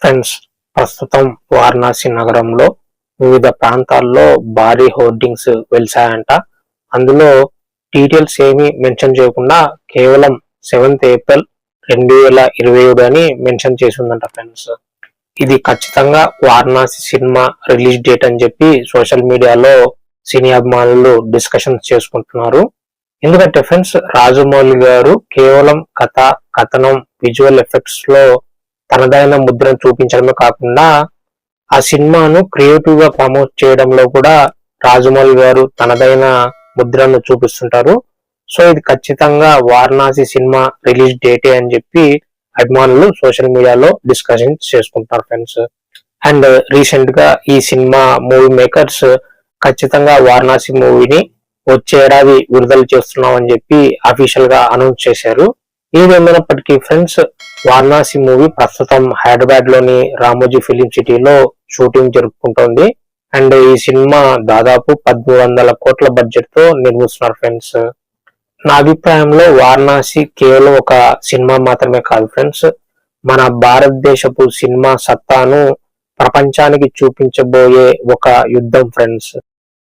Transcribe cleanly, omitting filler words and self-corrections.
Friends, ప్రస్తుతం వారణాసి నగరంలో వివిధ ప్రాంతాల్లో భారీ హోర్డింగ్స్ వెలిసాయంట. అందులో డీటెయిల్స్ ఏమీ మెన్షన్ చేయకుండా కేవలం 7th ఏప్రిల్ 2027 అని మెన్షన్ చేసి ఉందంట ఫ్రెండ్స్. ఇది ఖచ్చితంగా వారణాసి సినిమా రిలీజ్ డేట్ అని చెప్పి సోషల్ మీడియాలో సినీ అభిమానులు డిస్కషన్స్ చేసుకుంటున్నారు. ఎందుకంటే ఫ్రెండ్స్, రాజమౌళి గారు కేవలం కథనం, విజువల్ ఎఫెక్ట్స్ లో తనదైన ముద్రను చూపించడమే కాకుండా ఆ సినిమాను క్రియేటివ్ గా ప్రమోట్ చేయడంలో కూడా రాజమౌళి గారు తనదైన ముద్రను చూపిస్తుంటారు. సో ఇది ఖచ్చితంగా వారణాసి సినిమా రిలీజ్ డేటే అని చెప్పి అభిమానులు సోషల్ మీడియాలో డిస్కషన్ చేసుకుంటారు ఫ్రెండ్స్. అండ్ రీసెంట్ గా ఈ సినిమా మూవీ మేకర్స్ ఖచ్చితంగా వారణాసి మూవీని వచ్చే ఏడాది విడుదల చేస్తున్నాం అని చెప్పి అఫీషియల్ గా అనౌన్స్ చేశారు. ఏదేమైనప్పటికీ ఫ్రెండ్స్, వారణాసి మూవీ ప్రస్తుతం హైదరాబాద్ లోని రామోజీ ఫిలిం సిటీలో షూటింగ్ జరుపుకుంటోంది. అండ్ ఈ సినిమా దాదాపు 1300 కోట్ల బడ్జెట్ తో నిర్మిస్తున్నారు ఫ్రెండ్స్. నా అభిప్రాయంలో వారణాసి కేవలం ఒక సినిమా మాత్రమే కాదు ఫ్రెండ్స్, మన భారతదేశపు సినిమా సత్తాను ప్రపంచానికి చూపించబోయే ఒక యుద్ధం ఫ్రెండ్స్.